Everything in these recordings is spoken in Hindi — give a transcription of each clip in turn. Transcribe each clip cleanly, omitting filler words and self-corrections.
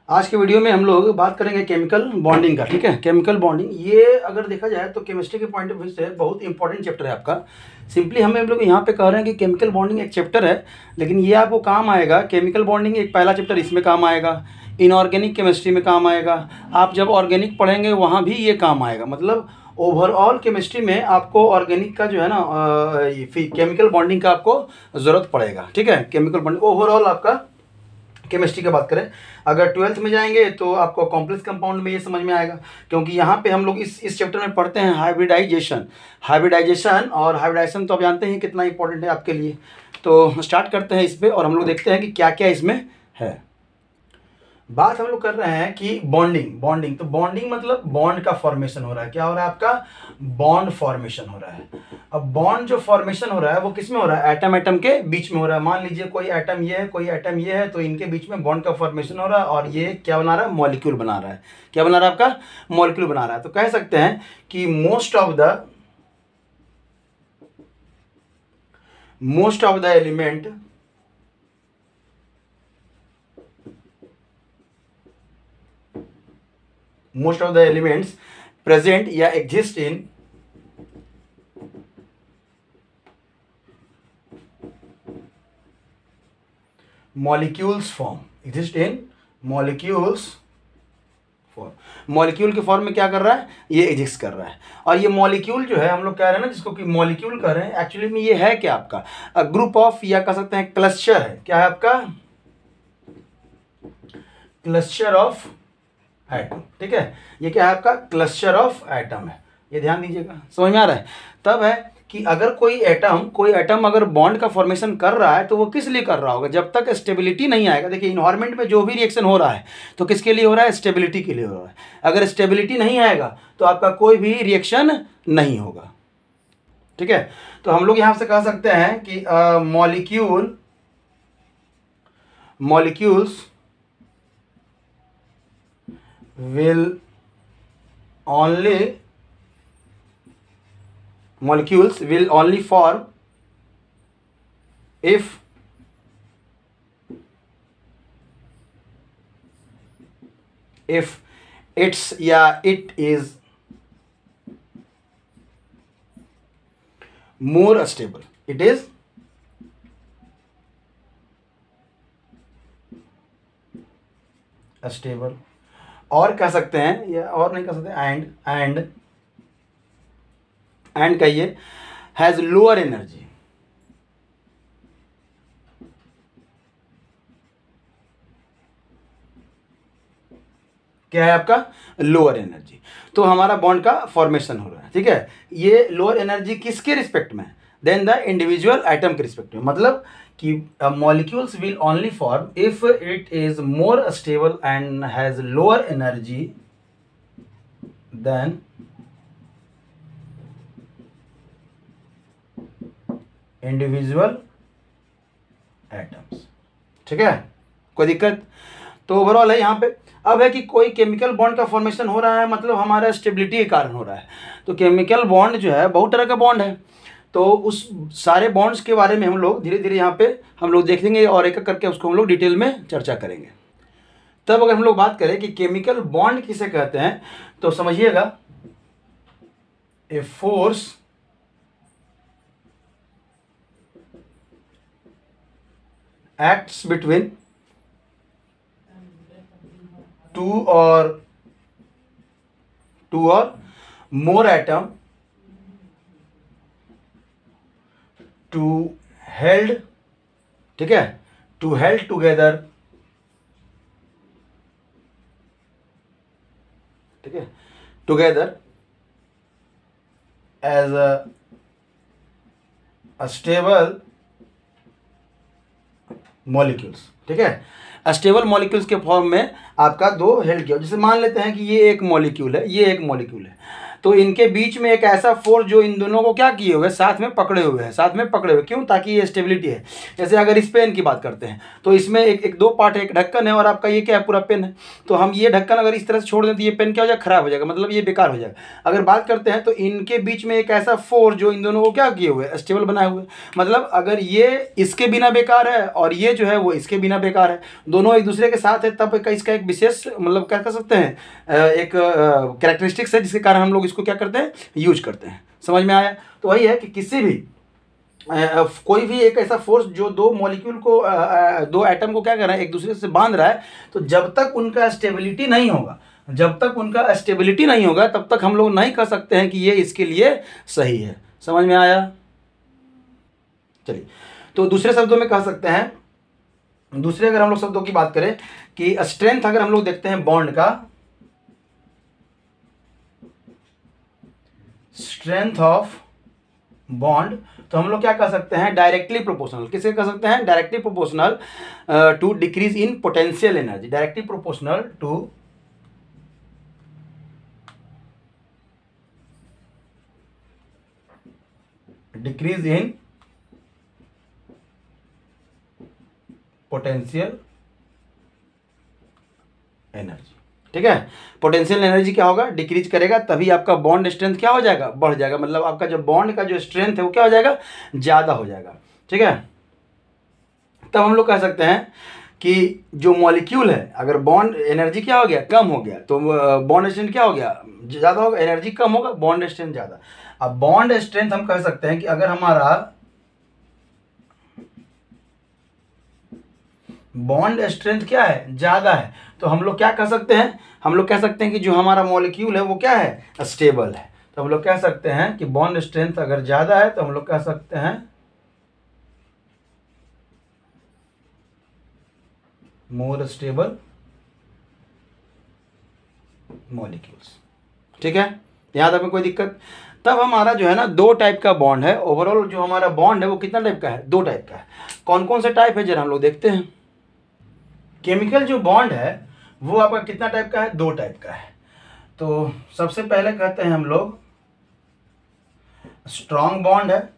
आज के वीडियो में हम लोग बात करेंगे केमिकल बॉन्डिंग का। ठीक है, केमिकल बॉन्डिंग ये अगर देखा जाए तो केमिस्ट्री के पॉइंट ऑफ व्यू से बहुत इंपॉर्टेंट चैप्टर है आपका। सिंपली हम लोग यहाँ पे कह रहे हैं कि केमिकल बॉन्डिंग एक चैप्टर है, लेकिन ये आपको काम आएगा। केमिकल बॉन्डिंग एक पहला चैप्टर इसमें काम आएगा, इनऑर्गेनिक केमिस्ट्री में काम आएगा, आप जब ऑर्गेनिक पढ़ेंगे वहाँ भी ये काम आएगा। मतलब ओवरऑल केमिस्ट्री में आपको ऑर्गेनिक का जो है ना केमिकल बॉन्डिंग का आपको ज़रूरत पड़ेगा। ठीक है, केमिकल बॉन्डिंग ओवरऑल आपका केमिस्ट्री की बात करें, अगर 12th में जाएंगे तो आपको कॉम्प्लेक्स कंपाउंड में ये समझ में आएगा, क्योंकि यहाँ पे हम लोग इस चैप्टर में पढ़ते हैं हाइब्रिडाइजेशन। और हाइब्रिडाइजेशन तो आप जानते हैं कितना इंपॉर्टेंट है आपके लिए। तो स्टार्ट करते हैं इस पर और हम लोग देखते हैं कि क्या क्या इसमें है। बात हम लोग कर रहे हैं कि बॉन्डिंग तो बॉन्डिंग मतलब बॉन्ड का फॉर्मेशन हो रहा है। क्या हो रहा है आपका? बॉन्ड फॉर्मेशन हो रहा है। अब बॉन्ड जो फॉर्मेशन हो रहा है वो किस में हो रहा है? एटम एटम के बीच में हो रहा है। मान लीजिए कोई एटम ये है, कोई एटम ये है, तो इनके बीच में बॉन्ड का फॉर्मेशन हो रहा है और ये क्या बना रहा है? मॉलिक्यूल बना रहा है। क्या बना रहा है आपका? मॉलिक्यूल बना रहा है। तो कह सकते हैं कि most of the element most of the elements present या exist in molecules form, molecule के फॉर्म में क्या कर रहा है? ये एग्जिस्ट कर रहा है। और ये मॉलिक्यूल जो है हम लोग कह रहे हैं ना, जिसको कि मॉलिक्यूल कह रहे हैं, एक्चुअली में ये है क्या आपका? ग्रुप ऑफ, या कह सकते हैं क्लस्टर है। क्या है आपका? Cluster of atom. ठीक है, ये क्या है आपका? क्लस्टर ऑफ एटम है। ये ध्यान दीजिएगा, समझ में आ रहा है? तब है कि अगर कोई एटम अगर बॉन्ड का फॉर्मेशन कर रहा है तो वो किस लिए कर रहा होगा? जब तक स्टेबिलिटी नहीं आएगा। देखिए इन्वायरमेंट में जो भी रिएक्शन हो रहा है तो किसके लिए हो रहा है? स्टेबिलिटी के लिए हो रहा है। अगर स्टेबिलिटी नहीं आएगा तो आपका कोई भी रिएक्शन नहीं होगा। ठीक है, तो हम लोग यहां से कह सकते हैं कि molecules will only form if it is more stable. It is stable, और कह सकते हैं, या और नहीं कह सकते, एंड कहिए, हैज लोअर एनर्जी। क्या है आपका? Lower energy. तो हमारा बॉन्ड का फॉर्मेशन हो रहा है। ठीक है, ये लोअर एनर्जी किसके रिस्पेक्ट में? देन द इंडिविजुअल आइटम के रिस्पेक्ट में। मतलब कि molecules will only form if it is more stable and has lower energy than individual atoms। ठीक है, कोई दिक्कत? तो ओवरऑल है यहाँ पे। अब है कि कोई केमिकल बॉन्ड का फॉर्मेशन हो रहा है, मतलब हमारा स्टेबिलिटी के कारण हो रहा है। तो केमिकल बॉन्ड जो है बहुत तरह का बॉन्ड है, तो उस सारे बॉन्ड्स के बारे में हम लोग धीरे धीरे यहाँ पे हम लोग देखेंगे और एक एक करके उसको हम लोग डिटेल में चर्चा करेंगे। तब अगर हम लोग बात करें कि केमिकल बॉन्ड किसे कहते हैं, तो समझिएगा, a force acts between two और मोर एटम टू हेल्ड, ठीक है, टू हेल्ड टुगेदर, ठीक है, together as a stable molecules. ठीक है, स्टेबल मॉलिक्यूल्स के फॉर्म में आपका दो हेल्ड किया। जैसे मान लेते हैं कि ये एक मॉलिक्यूल है, ये एक मॉलिक्यूल है, तो इनके बीच में एक ऐसा फोर्स जो इन दोनों को क्या किए हुए, साथ में पकड़े हुए हैं, साथ में पकड़े हुए, क्यों, ताकि ये स्टेबिलिटी है। जैसे अगर इस पेन की बात करते हैं तो इसमें एक दो पार्ट है, एक ढक्कन है और आपका ये क्या है, पूरा पेन है। तो हम ये ढक्कन अगर इस तरह से छोड़ दें तो ये पेन क्या हो जाएगा, खराब हो जाएगा, मतलब ये बेकार हो जाएगा। अगर बात करते हैं तो इनके बीच में एक ऐसा फोर्स जो इन दोनों को क्या किए हुए, स्टेबल बनाए हुए, मतलब अगर ये इसके बिना बेकार है और ये जो है वो इसके बिना बेकार है, दोनों एक दूसरे के साथ है, तब इसका एक विशेष मतलब क्या कर सकते हैं, एक कैरेक्टरिस्टिक्स है जिसके कारण हम लोग इसको क्या करते हैं, यूज करते हैं। समझ में आया। तो वही है कि किसी भी कोई भी एक ऐसा फोर्स जो दो मॉलिक्यूल को दो एटम को क्या कर रहा है, एक दूसरे से बांध रहा है, तो जब तक उनका स्टेबिलिटी नहीं होगा, जब तक उनका स्टेबिलिटी नहीं होगा तब तक हम लोग नहीं कह सकते हैं कि ये इसके लिए सही है। समझ में आया। चलिए, तो दूसरे शब्दों में कह सकते हैं, दूसरे अगर हम लोग शब्दों की बात करें कि स्ट्रेंथ अगर हम लोग देखते हैं बॉन्ड का, स्ट्रेंथ ऑफ बॉन्ड, तो हम लोग क्या कह सकते हैं, डायरेक्टली प्रोपोर्शनल। किसे कह सकते हैं, directly proportional to decrease in potential energy, directly proportional to decrease in potential energy. ठीक है, पोटेंशियल एनर्जी क्या होगा, डिक्रीज करेगा, तभी आपका बॉन्ड स्ट्रेंथ क्या हो जाएगा, बढ़ जाएगा, मतलब आपका जो बॉन्ड का जो स्ट्रेंथ है वो क्या हो जाएगा, ज़्यादा हो जाएगा। ठीक है, तब हम लोग कह सकते हैं कि जो मॉलिक्यूल है, अगर बॉन्ड एनर्जी क्या हो गया, कम हो गया, तो बॉन्ड स्ट्रेंथ क्या हो गया, ज़्यादा होगा, एनर्जी कम होगा, बॉन्ड स्ट्रेंथ ज़्यादा। अब बॉन्ड स्ट्रेंथ हम कह सकते हैं कि अगर हमारा बॉन्ड स्ट्रेंथ क्या है, ज़्यादा है, तो हम लोग क्या कह सकते हैं, हम लोग कह सकते हैं कि जो हमारा मॉलिक्यूल है वो क्या है, स्टेबल है। तो हम लोग कह सकते हैं कि बॉन्ड स्ट्रेंथ अगर ज़्यादा है तो हम लोग कह सकते हैं मोर स्टेबल मॉलिक्यूल्स। ठीक है, यहाँ तक में कोई दिक्कत। तब हमारा जो है ना, दो टाइप का बॉन्ड है, ओवरऑल जो हमारा बॉन्ड है वो कितना टाइप का है, दो टाइप का है। कौन कौन से टाइप है जरा हम लोग देखते हैं। केमिकल जो बॉन्ड है वो आपका कितना टाइप का है, दो टाइप का है। तो सबसे पहले कहते हैं हम लोग स्ट्रॉन्ग बॉन्ड है,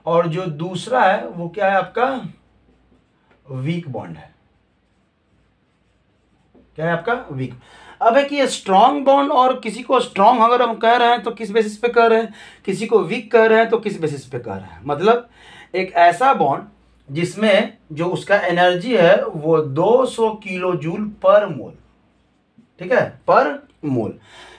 और जो दूसरा है वो क्या है आपका, वीक बॉन्ड है। क्या है आपका, वीक। अब है कि स्ट्रॉन्ग बॉन्ड, और किसी को स्ट्रॉन्ग अगर हम कह रहे हैं तो किस बेसिस पे कह रहे हैं, किसी को वीक कह रहे हैं तो किस बेसिस पे कह रहे हैं। मतलब एक ऐसा बॉन्ड जिसमें जो उसका एनर्जी है वो 200 किलो जूल पर मोल, ठीक है, पर मोल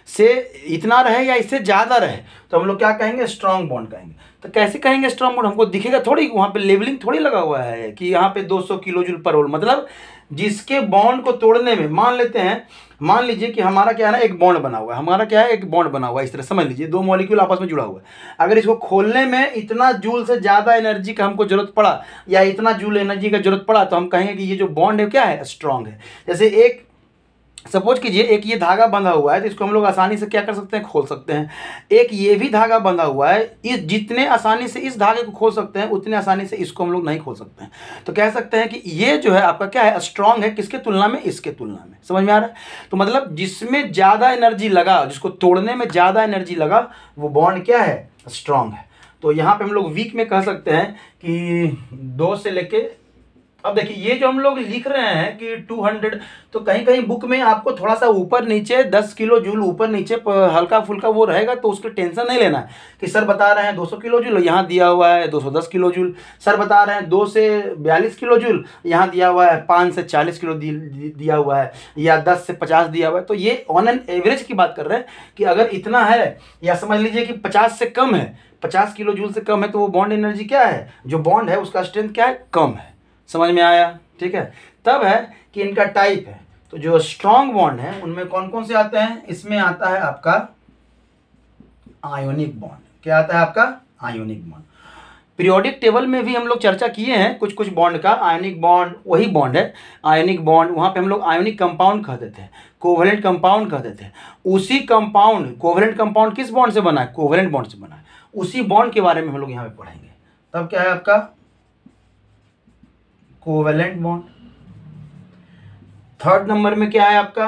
से इतना रहे या इससे ज़्यादा रहे तो हम लोग क्या कहेंगे, स्ट्रॉन्ग बॉन्ड कहेंगे। तो कैसे कहेंगे स्ट्रॉन्ग बॉन्ड, हमको दिखेगा थोड़ी, वहाँ पे लेवलिंग थोड़ी लगा हुआ है कि यहाँ पे 200 किलो जूल पर मोल, मतलब जिसके बॉन्ड को तोड़ने में, मान लेते हैं, मान लीजिए कि हमारा क्या है ना, एक बॉन्ड बना हुआ है, हमारा क्या है, एक बॉन्ड बना हुआ है, इस तरह समझ लीजिए, दो मॉलिक्यूल आपस में जुड़ा हुआ है। अगर इसको खोलने में इतना जूल से ज़्यादा एनर्जी का हमको जरूरत पड़ा या इतना जूल एनर्जी का जरूरत पड़ा तो हम कहेंगे कि ये जो बॉन्ड है क्या है, स्ट्रॉन्ग है। जैसे एक सपोज कीजिए एक ये धागा बंधा हुआ है तो इसको हम लोग आसानी से क्या कर सकते हैं, खोल सकते हैं। एक ये भी धागा बंधा हुआ है, इस जितने आसानी से इस धागे को खोल सकते हैं उतने आसानी से इसको हम लोग नहीं खोल सकते हैं। तो कह सकते हैं कि ये जो है आपका क्या है, स्ट्रांग है, किसके तुलना में, इसके तुलना में। समझ में आ रहा है। तो मतलब जिसमें ज़्यादा एनर्जी लगा, जिसको तोड़ने में ज़्यादा एनर्जी लगा, वो बॉन्ड क्या है, स्ट्रांग है। तो यहाँ पर हम लोग वीक में कह सकते हैं कि 2 से लेके, अब देखिए ये जो हम लोग लिख रहे हैं कि 200, तो कहीं कहीं बुक में आपको थोड़ा सा ऊपर नीचे 10 किलो जूल ऊपर नीचे हल्का फुल्का वो रहेगा, तो उसकी टेंशन नहीं लेना है कि सर बता रहे हैं 200 किलो जूल, यहाँ दिया हुआ है 210 किलो जूल, सर बता रहे हैं 2 से 42 किलो जूल, यहाँ दिया हुआ है 5 से 40 किलो दिया हुआ है, या 10 से 50 दिया हुआ है। तो ये ऑन एन एवरेज की बात कर रहे हैं कि अगर इतना है, या समझ लीजिए कि 50 से कम है, 50 किलो जूल से कम है, तो वो बॉन्ड एनर्जी क्या है, जो बॉन्ड है उसका स्ट्रेंथ क्या है, कम है। समझ में आया। ठीक है, तब है कि इनका टाइप है। तो जो स्ट्रॉन्ग बॉन्ड है उनमें कौन कौन से आते हैं, इसमें आता है आपका आयोनिक बॉन्ड। क्या आता है आपका, आयोनिक बॉन्ड। पीरियोडिक टेबल में भी हम लोग चर्चा किए हैं कुछ कुछ बॉन्ड का। आयोनिक बॉन्ड वही बॉन्ड है, आयोनिक बॉन्ड, वहाँ पे हम लोग आयोनिक कंपाउंड कहते थे, कोवेलेंट कंपाउंड कहते थे। उसी कंपाउंड, कोवेलेंट कंपाउंड किस बॉन्ड से बना है, कोवेलेंट बॉन्ड से बना है। उसी बॉन्ड के बारे में हम लोग यहाँ पे पढ़ेंगे। तब क्या है आपका कोवेलेंट बॉन्ड। थर्ड नंबर में क्या है आपका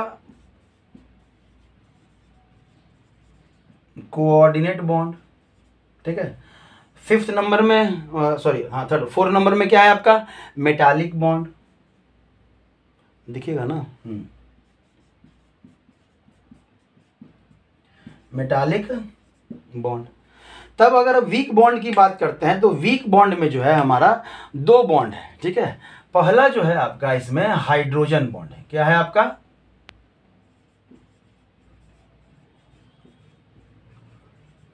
कोऑर्डिनेट बॉन्ड, ठीक है। फिफ्थ नंबर में सॉरी हाँ थर्ड 4 नंबर में क्या है आपका, मेटालिक बॉन्ड, दिखिएगा ना, मेटालिक बॉन्ड। तब अगर वीक बॉन्ड की बात करते हैं तो वीक बॉन्ड में जो है हमारा 2 बॉन्ड है, ठीक है। पहला जो है आपका इसमें हाइड्रोजन बॉन्ड है, क्या है आपका,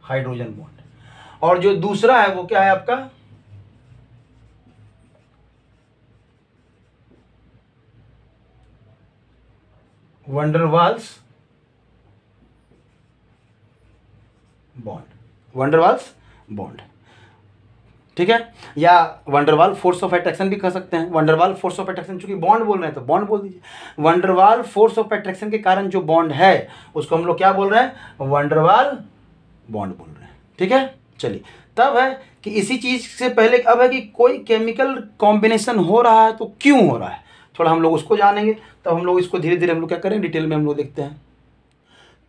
हाइड्रोजन बॉन्ड। और जो दूसरा है वो क्या है आपका, वंडरवाल्स बॉन्ड, वंडरवाल्स बॉन्ड, ठीक है। या वंडरवाल फोर्स ऑफ अट्रैक्शन भी कह सकते हैं। वंडरवाल फोर्स ऑफ अट्रैक्शन, चूंकि बॉन्ड बोल रहे हैं तो बॉन्ड बोल दीजिए। वंडरवाल फोर्स ऑफ अट्रैक्शन के कारण जो बॉन्ड है उसको हम लोग क्या बोल रहे हैं, वंडरवाल बॉन्ड बोल रहे हैं, ठीक है। चलिए, तब है कि इसी चीज से पहले अब है कि कोई केमिकल कॉम्बिनेशन हो रहा है तो क्यों हो रहा है, थोड़ा हम लोग उसको जानेंगे। तब हम लोग इसको धीरे धीरे हम लोग क्या करें, डिटेल में हम लोग देखते हैं।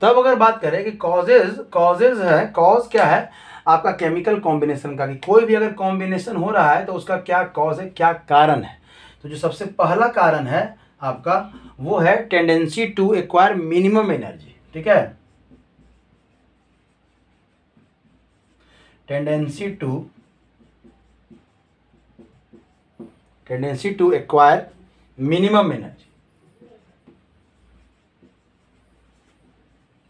तब अगर बात करें कि कॉजेज है, कॉज क्या है आपका केमिकल कॉम्बिनेशन का, कि कोई भी अगर कॉम्बिनेशन हो रहा है तो उसका क्या कॉज है, क्या कारण है। तो जो सबसे पहला कारण है आपका वो है tendency to acquire minimum energy, ठीक है। Tendency to acquire minimum energy,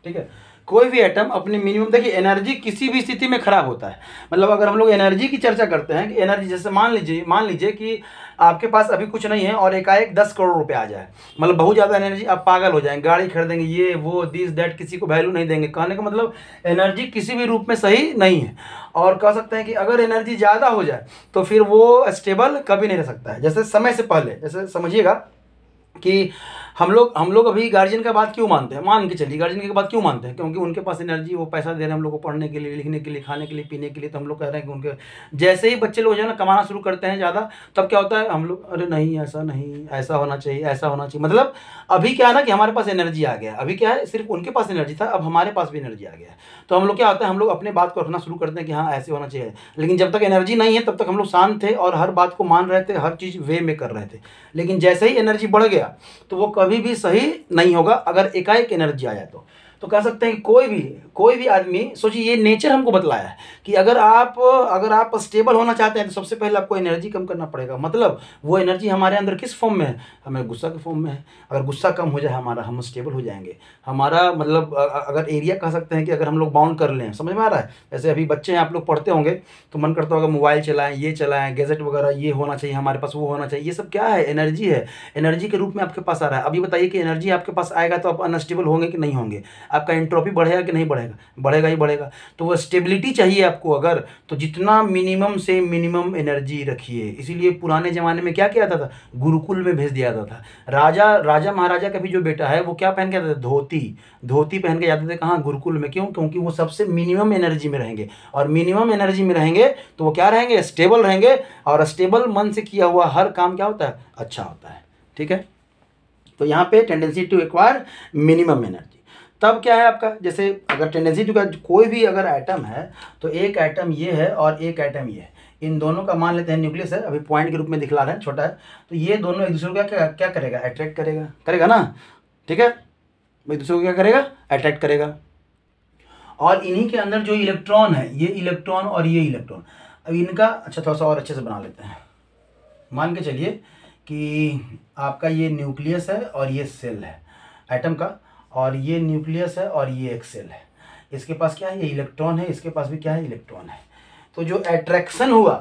ठीक है। कोई भी एटम अपनी मिनिमम, देखिए एनर्जी किसी भी स्थिति में खराब होता है। मतलब अगर हम लोग एनर्जी की चर्चा करते हैं कि एनर्जी, जैसे मान लीजिए कि आपके पास अभी कुछ नहीं है और एकाएक 10 करोड़ रुपए आ जाए, मतलब बहुत ज़्यादा एनर्जी, आप पागल हो जाएंगे, गाड़ी खरीदेंगे, ये वो दिस दैट, किसी को वैल्यू नहीं देंगे। कहने का मतलब एनर्जी किसी भी रूप में सही नहीं है। और कह सकते हैं कि अगर एनर्जी ज़्यादा हो जाए तो फिर वो स्टेबल कभी नहीं रह सकता है। जैसे समय से पहले, जैसे समझिएगा कि हम लोग अभी गार्जियन का बात क्यों मानते हैं, मान के चलिए गार्जियन की बात क्यों मानते हैं, क्योंकि उनके पास एनर्जी, वो पैसा दे रहे हैं हम लोग को पढ़ने के लिए, लिखने के लिए, खाने के लिए, पीने के लिए। तो हम लोग कह रहे हैं कि उनके जैसे ही बच्चे लोग जो है ना कमाना शुरू करते हैं ज़्यादा, तब क्या होता है, हम लोग अरे नहीं ऐसा नहीं, ऐसा होना चाहिए, ऐसा होना चाहिए। मतलब अभी क्या है ना कि हमारे पास एनर्जी आ गया, अभी क्या है, सिर्फ उनके पास एनर्जी था, अब हमारे पास भी एनर्जी आ गया है। तो हम लोग क्या होता है, हम लोग अपने बात को रखना शुरू करते हैं कि हाँ ऐसे होना चाहिए। लेकिन जब तक एनर्जी नहीं है तब तक हम लोग शांत थे और हर बात को मान रहे थे, हर चीज़ वे में कर रहे थे। लेकिन जैसे ही एनर्जी बढ़ गया तो वो कभी भी सही नहीं होगा अगर एकाएक एनर्जी आ जाए तो कह सकते हैं कि कोई भी आदमी, सोचिए ये नेचर हमको बतलाया है कि अगर आप स्टेबल होना चाहते हैं तो सबसे पहले आपको एनर्जी कम करना पड़ेगा। मतलब वो एनर्जी हमारे अंदर किस फॉर्म में है, हमें गुस्सा के फॉर्म में है। अगर गुस्सा कम हो जाए हमारा, हम स्टेबल हो जाएंगे। हमारा मतलब अगर एरिया कह सकते हैं कि अगर हम लोग बाउंड कर लें, समझ में आ रहा है। जैसे अभी बच्चे हैं, आप लोग पढ़ते होंगे तो मन करता होगा मोबाइल चलाएं, ये चलाएं, गैजेट वगैरह, ये होना चाहिए हमारे पास, वो होना चाहिए। ये सब क्या है, एनर्जी है, एनर्जी के रूप में आपके पास आ रहा है। अभी बताइए कि एनर्जी आपके पास आएगा तो आप अनस्टेबल होंगे कि नहीं होंगे, आपका एंट्रोपी बढ़ेगा कि नहीं बढ़ेगा, बढ़ेगा ही बढ़ेगा। तो वो स्टेबिलिटी चाहिए आपको अगर, तो जितना मिनिमम से मिनिमम एनर्जी रखिए। इसीलिए पुराने ज़माने में क्या किया जाता था, गुरुकुल में भेज दिया जाता था। राजा महाराजा का भी जो बेटा है वो क्या पहन के आता था, धोती पहन के जाते थे। कहाँ, गुरुकुल में। क्यों, क्योंकि वो सबसे मिनिमम एनर्जी में रहेंगे, और मिनिमम एनर्जी में रहेंगे तो वो क्या रहेंगे, स्टेबल रहेंगे। और स्टेबल मन से किया हुआ हर काम क्या होता है, अच्छा होता है, ठीक है। तो यहाँ पे tendency to acquire minimum energy. तब क्या है आपका, जैसे अगर टेंडेंसी टू का कोई भी अगर एटम है तो एक एटम ये है और एक एटम ये है, इन दोनों का मान लेते हैं न्यूक्लियस है, अभी पॉइंट के रूप में दिखला रहे हैं, छोटा है। तो ये दोनों एक दूसरे को क्या करेगा, अट्रैक्ट करेगा ना, ठीक है। एक दूसरे को क्या करेगा, अट्रैक्ट करेगा। और इन्हीं के अंदर जो इलेक्ट्रॉन है, ये इलेक्ट्रॉन और ये इलेक्ट्रॉन, अब इनका अच्छा थोड़ा सा और अच्छे से बना लेते हैं। मान के चलिए कि आपका ये न्यूक्लियस है और ये सेल है एटम का, और ये न्यूक्लियस है और ये एक सेल है। इसके पास क्या है, ये इलेक्ट्रॉन है, इसके पास भी क्या है, इलेक्ट्रॉन है। तो जो अट्रैक्शन हुआ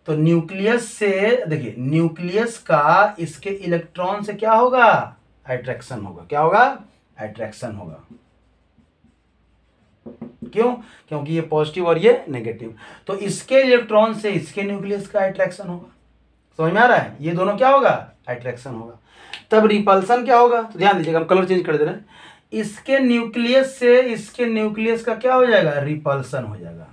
तो न्यूक्लियस से, देखिए न्यूक्लियस का इसके इलेक्ट्रॉन से क्या होगा, अट्रैक्शन होगा। क्या होगा, अट्रैक्शन होगा। क्यों, क्योंकि ये पॉजिटिव और ये नेगेटिव। तो इसके इलेक्ट्रॉन से इसके न्यूक्लियस का अट्रैक्शन होगा। समझ में आ रहा है, ये दोनों क्या होगा, अट्रैक्शन होगा। तब रिपल्सन क्या होगा, तो ध्यान दीजिएगा, हम कलर चेंज कर दे रहे हैं। इसके न्यूक्लियस से इसके न्यूक्लियस का क्या हो जाएगा, रिपल्सन हो जाएगा।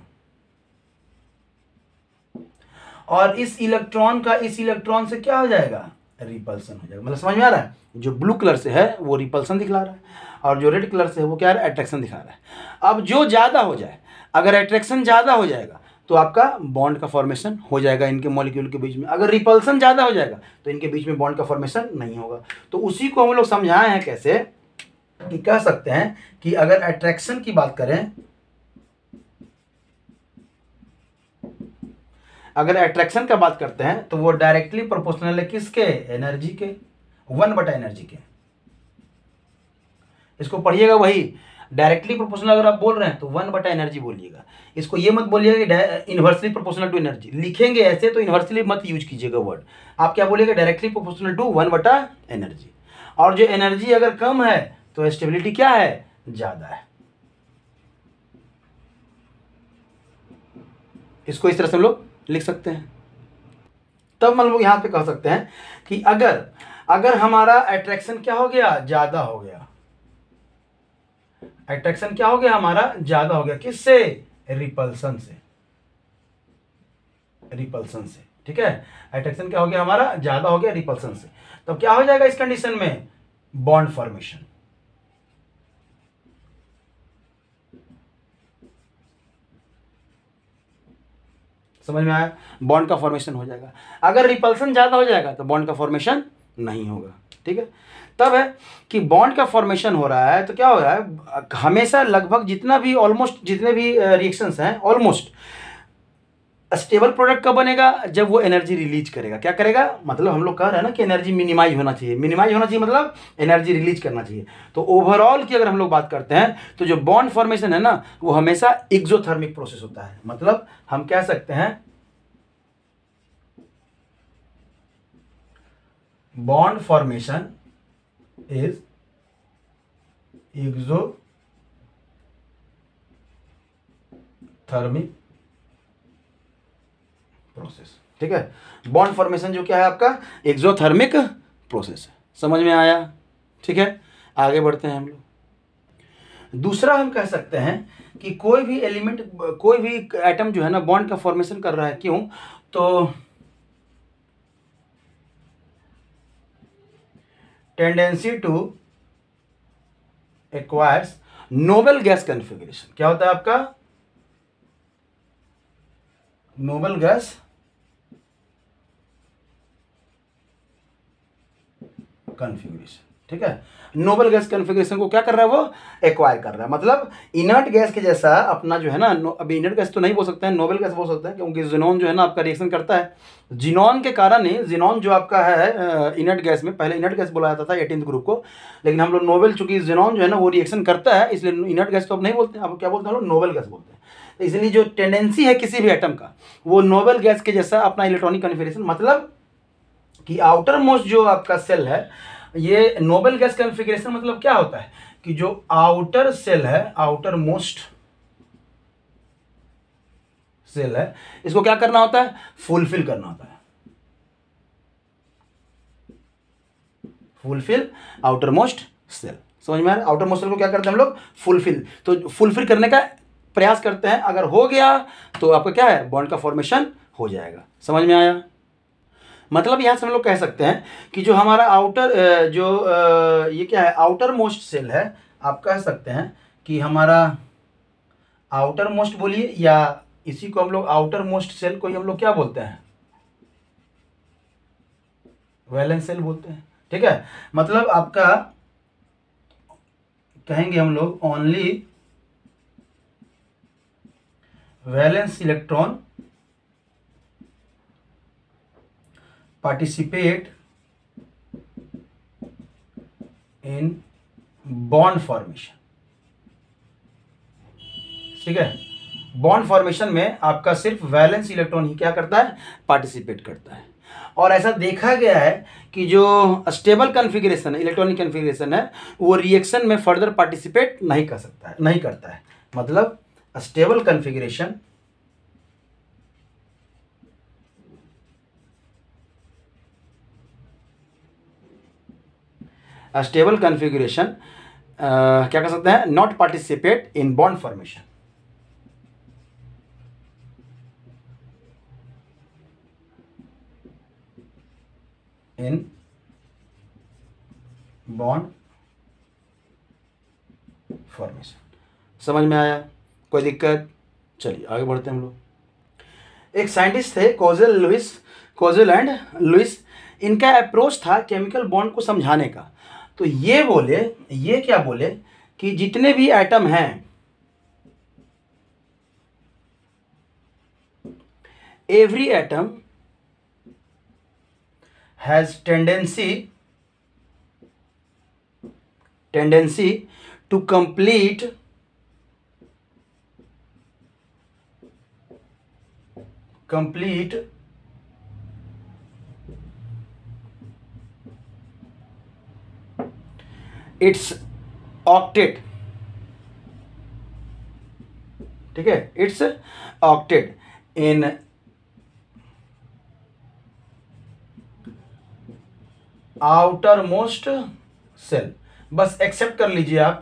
और इस इलेक्ट्रॉन का इस इलेक्ट्रॉन से क्या हो जाएगा, रिपल्सन हो जाएगा। मतलब समझ में आ रहा है, जो ब्लू कलर से है वो रिपल्सन दिखला रहा है और जो रेड कलर से है वो क्या है, अट्रैक्शन दिखा रहा है। अब जो ज़्यादा हो जाए, अगर अट्रैक्शन ज़्यादा हो जाएगा तो आपका बॉन्ड का फॉर्मेशन हो जाएगा इनके मॉलिक्यूल के बीच में, अगर रिपल्सन ज़्यादा हो जाएगा तो इनके बीच में बॉन्ड का फॉर्मेशन नहीं होगा। तो उसी को हम लोग समझाए हैं कैसे, कि कह सकते हैं कि अगर अट्रैक्शन की बात करें, अगर अट्रैक्शन का बात करते हैं तो वो डायरेक्टली प्रोपोर्शनल है किसके, एनर्जी के, 1/एनर्जी के। इसको पढ़िएगा, वही डायरेक्टली प्रोपोर्शनल अगर आप बोल रहे हैं तो 1/एनर्जी बोलिएगा। इसको ये मत बोलिएगा कि इन्वर्सली प्रोपोर्शनल टू एनर्जी, लिखेंगे ऐसे तो इन्वर्सली मत यूज कीजिएगा वर्ड, आप क्या बोलिएगा, डायरेक्टली प्रोपोर्शनल टू 1/एनर्जी। और जो एनर्जी अगर कम है तो स्टेबिलिटी क्या है, ज्यादा है। इसको इस तरह से हम लोग लिख सकते हैं। तब हम लोग यहां पे कह सकते हैं कि अगर हमारा अट्रैक्शन क्या हो गया, ज्यादा हो गया, अट्रैक्शन क्या हो गया हमारा, ज्यादा हो गया, किससे, रिपल्सन से, रिपल्सन से, ठीक है। अट्रैक्शन क्या हो गया हमारा, ज्यादा हो गया रिपल्सन से, तब क्या हो जाएगा इस कंडीशन में, बॉन्ड फॉर्मेशन। समझ में आया, बॉन्ड का फॉर्मेशन हो जाएगा। अगर रिपल्सन ज्यादा हो जाएगा तो बॉन्ड का फॉर्मेशन नहीं होगा, ठीक है। तब है कि बॉन्ड का फॉर्मेशन हो रहा है तो क्या हो रहा है, हमेशा लगभग जितना भी ऑलमोस्ट जितने भी रिएक्शंस हैं ऑलमोस्ट स्टेबल प्रोडक्ट कब बनेगा, जब वो एनर्जी रिलीज करेगा। क्या करेगा, मतलब हम लोग कह रहे हैं ना कि एनर्जी मिनिमाइज होना चाहिए, मिनिमाइज होना चाहिए मतलब एनर्जी रिलीज करना चाहिए। तो ओवरऑल की अगर हम लोग बात करते हैं तो जो बॉन्ड फॉर्मेशन है ना वो हमेशा एक्सोथर्मिक प्रोसेस होता है। मतलब हम कह सकते हैं bond formation is exothermic process, ठीक है। बॉन्ड फॉर्मेशन जो क्या है आपका, एक्सोथर्मिक प्रोसेस है। समझ में आया, ठीक है। आगे बढ़ते हैं हम लोग। दूसरा हम कह सकते हैं कि कोई भी एलिमेंट, कोई भी एटम जो है ना बॉन्ड का फॉर्मेशन कर रहा है, क्यों, तो tendency to acquires noble gas configuration. क्या होता है आपका, नोबल गैस कॉन्फ़िगरेशन, ठीक है। नोबल गैस कॉन्फ़िगरेशन को क्या कर रहा है, वो एक्वायर कर रहा है। मतलब इनर्ट गैस के जैसा अपना जो है ना, अभी इनर्ट गैस तो नहीं बोल सकते हैं, नोबल गैस बोल सकते हैं, क्योंकि जिनॉन जो है ना आपका रिएक्शन करता है, जिनॉन के कारण ही, जिनॉन जो आपका है इनर्ट गैस में, पहले इनर्ट गैस बोला जाता था 18th ग्रुप को, लेकिन हम लोग नोबल, चूंकि जिनॉन जो है ना वो रिएक्शन करता है, इसलिए इनर्ट गैस तो अब नहीं बोलते हैं, अब क्या बोलते हैं हम लोग, नोबल गैस बोलते हैं। तो इसलिए जो टेंडेंसी है किसी भी एटम का, वो नोबल गैस के जैसा अपना इलेक्ट्रॉनिक कॉन्फ़िगरेशन, मतलब कि आउटर मोस्ट जो आपका सेल है, ये नोबल गैस कॉन्फ़िगरेशन मतलब क्या होता है कि जो आउटर सेल है, आउटर मोस्ट सेल है, इसको क्या करना होता है, फुलफिल करना होता है, फुलफिल आउटर मोस्ट सेल। समझ में आ रहा है, आउटर मोस्ट सेल को क्या करते हैं हम लोग, फुलफिल। तो फुलफिल करने का प्रयास करते हैं, अगर हो गया तो आपका क्या है, बॉन्ड का फॉर्मेशन हो जाएगा। समझ में आया, मतलब यहां से हम लोग कह सकते हैं कि जो हमारा आउटर ये क्या है, आउटर मोस्ट सेल है, आप कह सकते हैं कि हमारा आउटर मोस्ट बोलिए, या इसी को हम लोग आउटर मोस्ट सेल को ही हम लोग क्या बोलते हैं, वैलेंस सेल बोलते हैं, ठीक है। मतलब आपका कहेंगे हम लोग only valence electron participate in bond formation, ठीक है। बॉन्ड फॉर्मेशन में आपका सिर्फ वैलेंस इलेक्ट्रॉन ही क्या करता है, पार्टिसिपेट करता है। और ऐसा देखा गया है कि जो स्टेबल कॉन्फ़िगरेशन है, इलेक्ट्रॉनिक कॉन्फ़िगरेशन है, वो रिएक्शन में फर्दर पार्टिसिपेट नहीं कर सकता है, नहीं करता है। मतलब स्टेबल कॉन्फ़िगरेशन स्टेबल कॉन्फ़िगरेशन क्या कर सकते हैं, not participate in bond formation. In bond formation. समझ में आया? कोई दिक्कत? चलिए आगे बढ़ते हैं हम लोग। एक साइंटिस्ट थे कोजेल एंड लुइस। इनका अप्रोच था केमिकल बॉन्ड को समझाने का। तो ये क्या बोले कि जितने भी एटम हैं, every atom has tendency to complete its octet. ठीक है, its octet in outer most shell. बस एक्सेप्ट कर लीजिए आप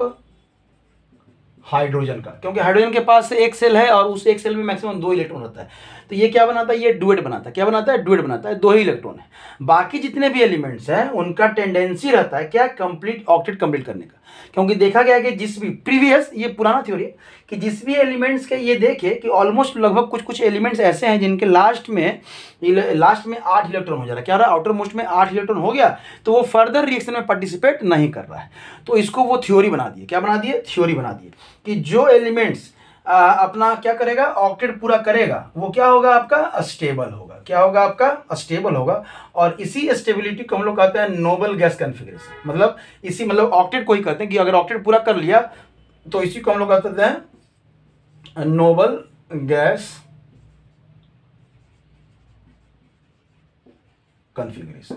हाइड्रोजन का, क्योंकि हाइड्रोजन के पास एक सेल है और उस एक सेल में मैक्सिमम 2 इलेक्ट्रॉन रहता है। तो ये क्या बनाता है? ये डुएट बनाता है। क्या बनाता है? डुएट बनाता है। 2 ही इलेक्ट्रॉन है। बाकी जितने भी एलिमेंट्स हैं उनका टेंडेंसी रहता है क्या? कंप्लीट ऑक्टेट कंप्लीट करने का। क्योंकि देखा गया है कि जिस भी प्रीवियस, ये पुराना थ्योरी है कि जिस भी एलिमेंट्स के, ये देखिए कि ऑलमोस्ट लगभग कुछ एलिमेंट्स ऐसे हैं जिनके लास्ट में 8 इलेक्ट्रॉन हो जा रहा है। क्या हो रहा है? आउटर मोस्ट में 8 इलेक्ट्रॉन हो गया, तो वो फर्दर रिएक्शन में पार्टिसिपेट नहीं कर रहा है। तो इसको वो थ्योरी बना दिए। क्या बना दिए? थ्योरी बना दिए कि जो एलिमेंट्स अपना क्या करेगा? ऑक्टेट पूरा करेगा, वो क्या होगा? आपका स्टेबल होगा। क्या होगा? आपका स्टेबल होगा। और इसी स्टेबिलिटी को हम लोग कहते हैं नोबल गैस कॉन्फ़िगरेशन। मतलब ऑक्टेट को ही कहते हैं कि अगर ऑक्टेट पूरा कर लिया तो इसी को हम लोग कहते हैं नोबल गैस कॉन्फ़िगरेशन।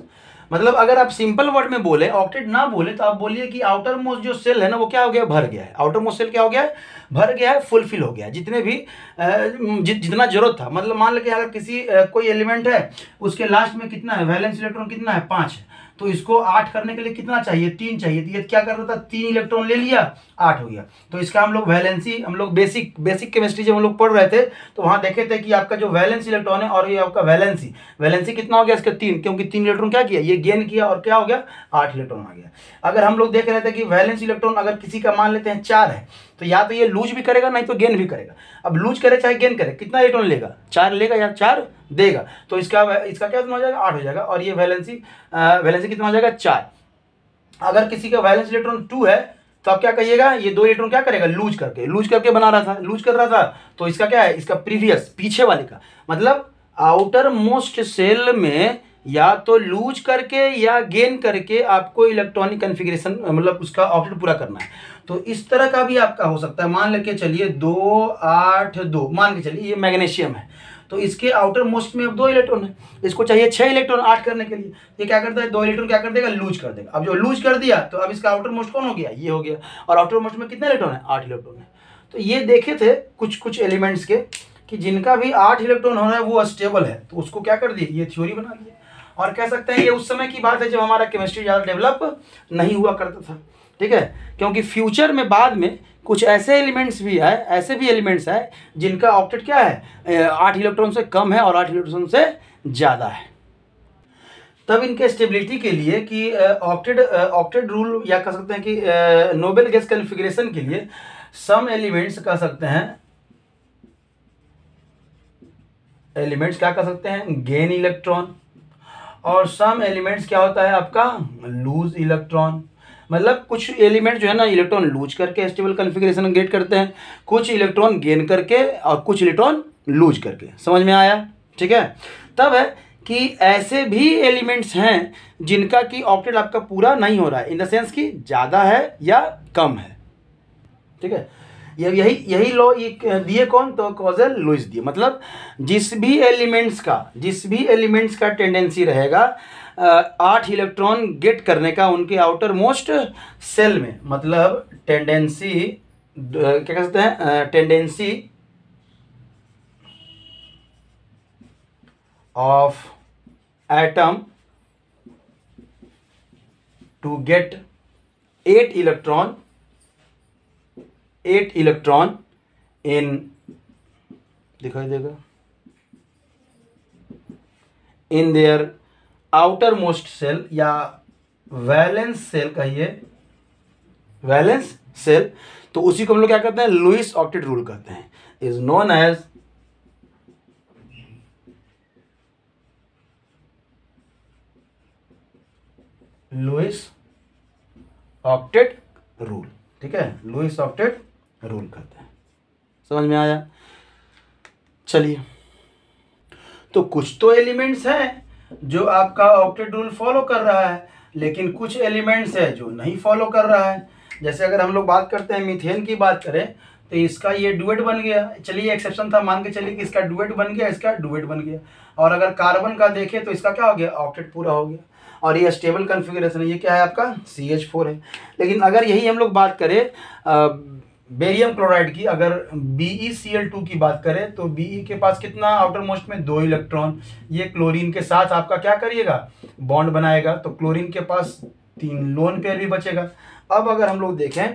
मतलब अगर आप सिंपल वर्ड में बोले, ऑक्टेट ना बोले, तो आप बोलिए कि आउटर मोस्ट जो सेल है ना, वो क्या हो गया? भर गया है। आउटर मोस्ट सेल क्या हो गया है? भर गया है, फुलफिल हो गया है। जितने भी जितना जरूरत था, मतलब मान लीजिए अगर किसी कोई एलिमेंट है, उसके लास्ट में कितना है? वैलेंस इलेक्ट्रॉन कितना है? 5 है। तो इसको 8 करने के लिए कितना चाहिए? 3 चाहिए। तो ये क्या कर रहा था? 3 इलेक्ट्रॉन ले लिया, 8 हो गया। तो इसका हम लोग वैलेंसी, हम लोग बेसिक केमिस्ट्री जब हम लोग पढ़ रहे थे तो वहां देखे थे कि आपका जो वैलेंस इलेक्ट्रॉन है और ये आपका वैलेंसी कितना हो गया इसका? 3, क्योंकि 3 इलेक्ट्रॉन क्या किया? ये गेन किया और क्या हो गया? 8 इलेक्ट्रॉन आ गया। अगर हम लोग देख रहे थे कि वैलेंस इलेक्ट्रॉन अगर किसी का मान लेते हैं 4 है, तो या तो ये लूज भी करेगा, नहीं तो गेन भी करेगा। अब लूज करे चाहे गेन करे, कितना इलेक्ट्रॉन लेगा? 4 लेगा या 4 देगा। तो इसका क्या हो जाएगा? 8 हो जाएगा। और ये वैलेंसी कितना हो जाएगा? 4। अगर किसी का वैलेंस इलेक्ट्रॉन 2 है, तो आप क्या कहिएगा? ये 2 इलेक्ट्रॉन क्या करेगा? लूज करके बना रहा था, लूज कर रहा था। तो इसका क्या है? इसका प्रीवियस, पीछे वाले का, मतलब आउटर मोस्ट सेल में या तो लूज करके या गेन करके आपको इलेक्ट्रॉनिक कॉन्फ़िगरेशन, मतलब उसका ऑक्टेट पूरा करना है। तो इस तरह का भी आपका हो सकता है। मान लेके चलिए 2 8 2, मान के चलिए ये मैग्नीशियम है, तो इसके आउटर मोस्ट में अब 2 इलेक्ट्रॉन है, इसको चाहिए 6 इलेक्ट्रॉन 8 करने के लिए। ये क्या करता है? 2 इलेक्ट्रॉन क्या कर देगा? लूज कर देगा। अब जो लूज कर दिया, तो अब इसका आउटर मोस्ट कौन हो गया? ये हो गया। और आउटर मोस्ट में कितने इलेक्ट्रॉन है? 8 इलेक्ट्रॉन है। तो ये देखे थे कुछ एलिमेंट्स के कि जिनका भी 8 इलेक्ट्रॉन हो रहा है वो स्टेबल है, तो उसको क्या कर दिए? ये थ्योरी बना दिया। और कह सकते हैं ये उस समय की बात है जब हमारा केमिस्ट्री ज़्यादा डेवलप नहीं हुआ करता था। ठीक है, क्योंकि फ्यूचर में बाद में कुछ ऐसे एलिमेंट्स भी है, ऐसे भी एलिमेंट्स है जिनका ऑक्टेट क्या है? 8 इलेक्ट्रॉन से कम है और 8 इलेक्ट्रॉन से ज़्यादा है। तब इनके स्टेबिलिटी के लिए कि ऑक्टेट रूल, या कह सकते हैं कि नोबेल गैस कॉन्फ़िगरेशन के लिए सम एलिमेंट्स कह सकते हैं, एलिमेंट्स क्या कह सकते हैं? Gain electron. और सम एलिमेंट्स क्या होता है आपका? Loose electron. मतलब कुछ एलिमेंट जो है ना, इलेक्ट्रॉन लूज करके स्टेबल कॉन्फ़िगरेशन गेट करते हैं, कुछ इलेक्ट्रॉन गेन करके और कुछ इलेक्ट्रॉन लूज करके। समझ में आया? ठीक है। तब है कि ऐसे भी एलिमेंट्स हैं जिनका कि ऑक्टेट आपका पूरा नहीं हो रहा है, इन द सेंस कि ज़्यादा है या कम है। ठीक है, यही लॉ दिए कौन? तो कोजेल लुइस दिए। मतलब जिस भी एलिमेंट्स का टेंडेंसी रहेगा 8 इलेक्ट्रॉन गेट करने का उनके आउटर मोस्ट सेल में, मतलब टेंडेंसी क्या कहते हैं? Tendency of atom to get 8 electron in, दिखाई देगा, in their outer most shell या वैलेंस सेल कहिए, वैलेंस सेल, तो उसी को हम लोग क्या कहते हैं, लुईस ऑक्टेट रूल कहते हैं, is known as Lewis octet rule. ठीक है, लुईस ऑक्टेट रूल कहते हैं। समझ में आया? चलिए, तो कुछ तो एलिमेंट्स हैं जो आपका ऑक्टेट रूल फॉलो कर रहा है, लेकिन कुछ एलिमेंट्स है जो नहीं फॉलो कर रहा है। जैसे अगर हम लोग बात करते हैं मीथेन की बात करें, तो इसका ये डुएट बन गया। चलिए एक्सेप्शन था, मान के चलिए कि इसका डुएट बन गया, इसका डुएट बन गया। और अगर कार्बन का देखें तो इसका क्या हो गया, ऑक्टेट पूरा हो गया। और ये स्टेबल कन्फिगरेशन है, ये क्या है आपका CH4 है। लेकिन अगर यही हम लोग बात करें बेरियम क्लोराइड की, अगर BeCl2 की बात करें, तो Be के पास कितना आउटर मोस्ट में 2 इलेक्ट्रॉन, ये क्लोरीन के साथ आपका क्या करिएगा, बॉन्ड बनाएगा, तो क्लोरीन के पास 3 लोन पेयर भी बचेगा। अब अगर हम लोग देखें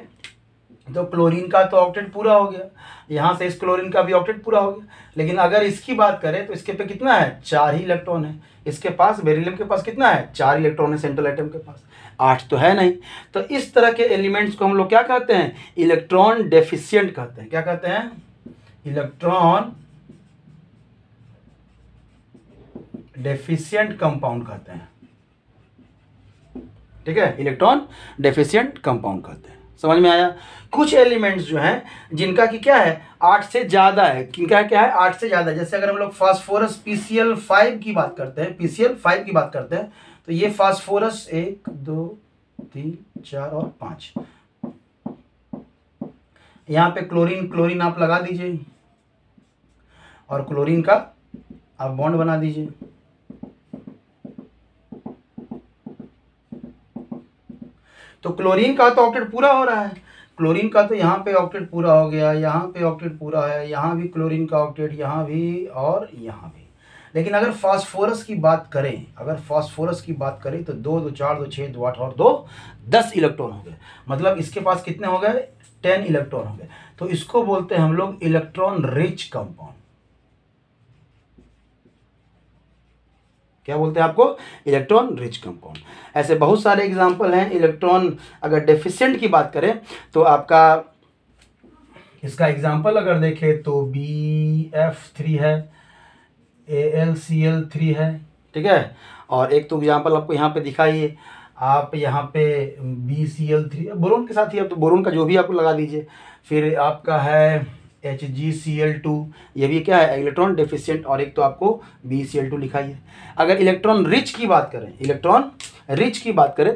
तो क्लोरीन का तो ऑक्टेट पूरा हो गया, यहाँ से इस क्लोरीन का भी ऑक्टेट पूरा हो गया। लेकिन अगर इसकी बात करें तो इसके पे कितना है, 4 ही इलेक्ट्रॉन है। इसके पास बेरिलियम के पास कितना है, 4 इलेक्ट्रॉन है सेंट्रल एटम के पास, 8 तो है नहीं। तो इस तरह के एलिमेंट्स को हम लोग क्या कहते हैं, इलेक्ट्रॉन डेफिशिएंट कहते हैं। क्या कहते हैं, इलेक्ट्रॉन डेफिशिएंट कंपाउंड कहते हैं। ठीक है, इलेक्ट्रॉन डेफिशिएंट कंपाउंड कहते हैं। समझ में आया? कुछ एलिमेंट्स जो हैं जिनका कि क्या है, 8 से ज़्यादा है, किनका क्या है, 8 से ज़्यादा। जैसे अगर हम लोग फास्फोरस PCl5 की बात करते हैं, PCl5 की बात करते हैं, तो ये फास्फोरस 1 2 3 4 और 5, यहाँ पे क्लोरीन आप लगा दीजिए और क्लोरीन का आप बॉन्ड बना दीजिए। तो क्लोरीन का तो ऑक्टेट पूरा हो रहा है, क्लोरीन का तो यहाँ पे ऑक्टेट पूरा हो गया, यहाँ पे ऑक्टेट पूरा है, यहाँ भी क्लोरीन का ऑक्टेट, यहाँ भी और यहाँ भी। लेकिन अगर फास्फोरस की बात करें, तो 2 2 4 2 6 2 8 और 2 10 इलेक्ट्रॉन हो गए। मतलब इसके पास कितने हो गए, 10 इलेक्ट्रॉन हो गए। तो इसको बोलते हैं हम लोग इलेक्ट्रॉन रिच कंपाउंड। क्या बोलते हैं आपको, इलेक्ट्रॉन रिच कंपाउंड। ऐसे बहुत सारे एग्जांपल हैं। इलेक्ट्रॉन अगर डेफिशिएंट की बात करें तो आपका इसका एग्जांपल अगर देखें तो BF3 है, AlCl3 है। ठीक है, और एक तो एग्जांपल आपको यहाँ पे दिखाइए, आप यहाँ पे BCl3 बोरोन के साथ ही, आप तो बोरोन का जो भी आप लगा दीजिए। फिर आपका है HgCl2, ये भी क्या है, इलेक्ट्रॉन डेफिशिएंट। और एक तो आपको BeCl2 लिखाइए। अगर इलेक्ट्रॉन रिच की बात करें,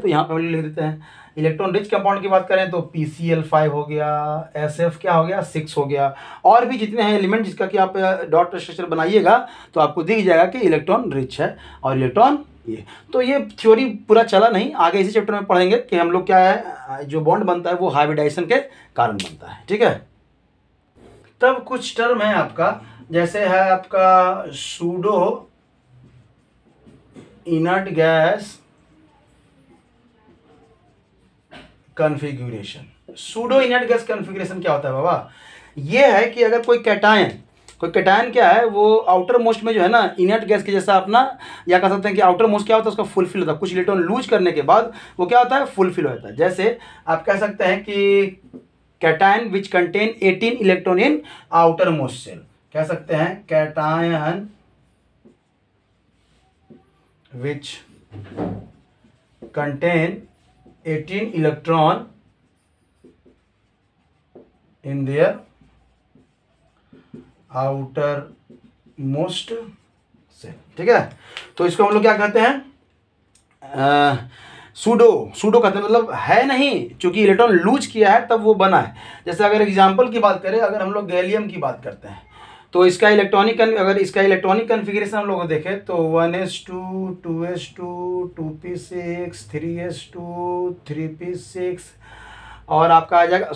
तो यहाँ पे हम लिख देते हैं इलेक्ट्रॉन रिच कंपाउंड की बात करें तो PCl5 हो गया, SF क्या हो गया, 6 हो गया। और भी जितने हैं एलिमेंट जिसका कि आप डॉट स्ट्रक्चर बनाइएगा तो आपको दिख जाएगा कि इलेक्ट्रॉन रिच है और इलेक्ट्रॉन ये। तो ये थ्योरी पूरा चला नहीं, आगे इसी चैप्टर में पढ़ेंगे कि हम लोग क्या है, जो बॉन्ड बनता है वो हाइब्रिडाइजेशन के कारण बनता है। ठीक है, तब कुछ टर्म है आपका, जैसे है आपका pseudo inert gas configuration. Pseudo inert gas configuration क्या होता है बाबा, ये है कि अगर कोई कैटायन क्या है, वो आउटर मोस्ट में जो है ना, इनर्ट गैस के जैसा अपना, या कह सकते हैं कि आउटर मोस्ट क्या होता है, उसका फुलफिल होता है। कुछ इलेक्ट्रॉन लूज करने के बाद वो क्या होता है, फुलफिल होता है। जैसे आप कह सकते हैं कि cation which contain 18 electron in outer most shell, कह सकते हैं cation which contain 18 electron in their outer most shell. ठीक है, तो इसको हम लोग क्या कहते हैं, सूडो कहते हैं, मतलब है नहीं, चूंकि इलेक्ट्रॉन लूज किया है तब वो बना है। जैसे अगर एग्जांपल की बात करें, अगर हम लोग गैलियम की बात करते हैं तो इसका इलेक्ट्रॉनिक कन्फिगरेशन हम लोग देखें तो 1s2 2s2 2p6 3s2 3p6 और आपका आ जाएगा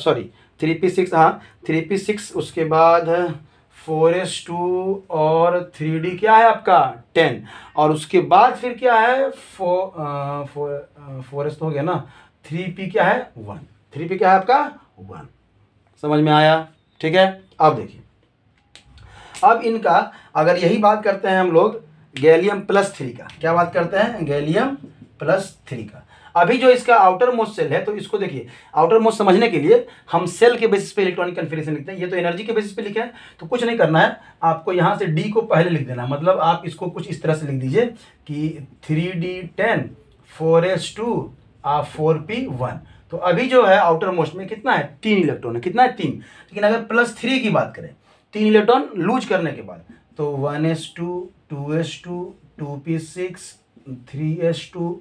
3p6, हाँ 3p6, उसके बाद 4s2 और 3d क्या है आपका 10, और उसके बाद फिर क्या है 4s तो हो गया ना, 3p क्या है 1, 3p क्या है आपका 1। समझ में आया? ठीक है, अब देखिए, अब इनका अगर यही बात करते हैं हम लोग गैलियम +3 का, क्या बात करते हैं, गैलियम +3 का। अभी जो इसका आउटर मोस्ट सेल है, तो इसको देखिए, आउटर मोस्ट समझने के लिए हम सेल के बेसिस पे इलेक्ट्रॉनिक कन्फिगरेशन लिखते हैं। ये तो एनर्जी के बेसिस पे लिखे हैं, तो कुछ नहीं करना है आपको, यहाँ से डी को पहले लिख देना। मतलब आप इसको कुछ इस तरह से लिख दीजिए कि 3d10 4s2 4p1। तो अभी जो है आउटर मोस्ट में कितना है, 3 इलेक्ट्रॉन है। कितना है, 3। लेकिन अगर +3 की बात करें, 3 इलेक्ट्रॉन लूज करने के बाद, तो 1s2 2s2 2p6 3s2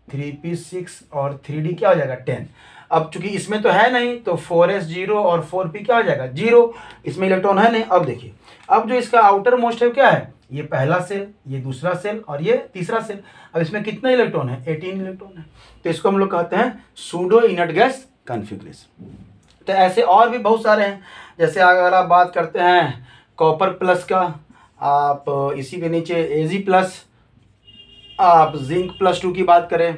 3p6 और 3d क्या हो जाएगा, 10। अब चूंकि इसमें तो है नहीं, तो 4s0 और 4p क्या हो जाएगा, 0। इसमें इलेक्ट्रॉन है नहीं। अब देखिए, अब जो इसका आउटर मोस्ट है क्या है, ये पहला सेल, ये दूसरा सेल और ये तीसरा सेल। अब इसमें कितने इलेक्ट्रॉन है, 18 इलेक्ट्रॉन है। तो इसको हम लोग कहते हैं सूडो इनर्ट गैस कॉन्फ़िगरेशन। तो ऐसे और भी बहुत सारे हैं। जैसे अगर आप बात करते हैं कॉपर प्लस का, आप इसी के नीचे Ag+, आप जिंक +2 की बात करें,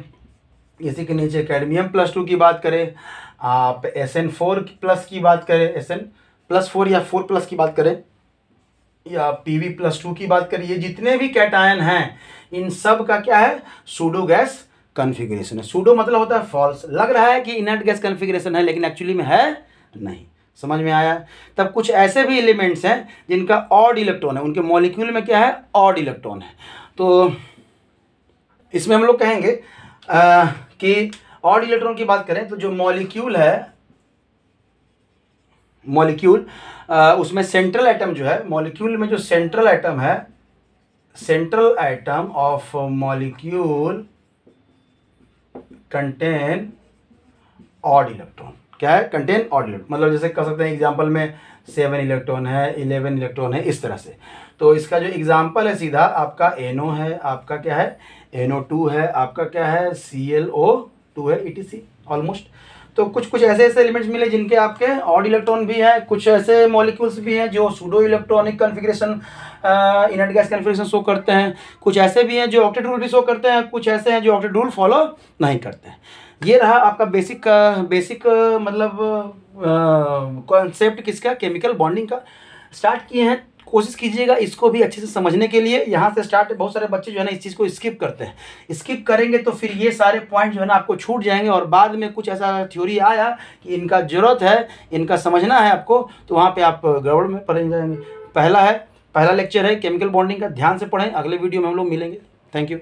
इसी के नीचे कैडमियम +2 की बात करें, आप Sn4+ की बात करें, Sn+4 या 4+ की बात करें, या Pb+2 की बात करिए, जितने भी कैटायन हैं इन सब का क्या है, सूडो गैस कॉन्फ़िगरेशन है। सूडो मतलब होता है फॉल्स। लग रहा है कि इनर्ट गैस कॉन्फ़िगरेशन है, लेकिन एक्चुअली में है नहीं। समझ में आया। तब कुछ ऐसे भी एलिमेंट्स हैं जिनका ऑड इलेक्ट्रॉन है, उनके मॉलिक्यूल में क्या है, ऑड इलेक्ट्रॉन है। तो इसमें हम लोग कहेंगे कि ऑड इलेक्ट्रॉन की बात करें तो जो मॉलिक्यूल है, मॉलिक्यूल उसमें सेंट्रल एटम जो है, मॉलिक्यूल में जो सेंट्रल एटम है, central atom of molecule contain odd electron. क्या है, कंटेन ऑड इलेक्ट्रॉन। मतलब जैसे कह सकते हैं एग्जांपल में 7 इलेक्ट्रॉन है, 11 इलेक्ट्रॉन है, इस तरह से। तो इसका जो एग्जांपल है सीधा आपका NO है, आपका क्या है NO2 है, आपका क्या है ClO2 है, ETC ऑलमोस्ट। तो कुछ ऐसे एलिमेंट्स मिले जिनके आपके ऑड इलेक्ट्रॉन भी हैं, कुछ ऐसे मॉलिक्यूल्स भी हैं जो pseudo electronic configuration inert gas configuration show करते हैं, कुछ ऐसे भी हैं जो ऑक्टेट रूल भी शो करते हैं, कुछ ऐसे हैं जो ऑक्टेट रूल फॉलो नहीं करते हैं। ये रहा आपका बेसिक मतलब कॉन्सेप्ट किसका, केमिकल बॉन्डिंग का। स्टार्ट किए हैं, कोशिश कीजिएगा इसको भी अच्छे से समझने के लिए। यहाँ से स्टार्ट, बहुत सारे बच्चे जो है ना इस चीज़ को स्किप करते हैं। स्किप करेंगे तो फिर ये सारे पॉइंट जो है ना आपको छूट जाएंगे, और बाद में कुछ ऐसा थ्योरी आया कि इनका ज़रूरत है, इनका समझना है आपको, तो वहाँ पे आप गड़बड़ में पड़ जाएंगे। पहला लेक्चर है केमिकल बॉन्डिंग का, ध्यान से पढ़ें। अगले वीडियो में हम लोग मिलेंगे। Thank you.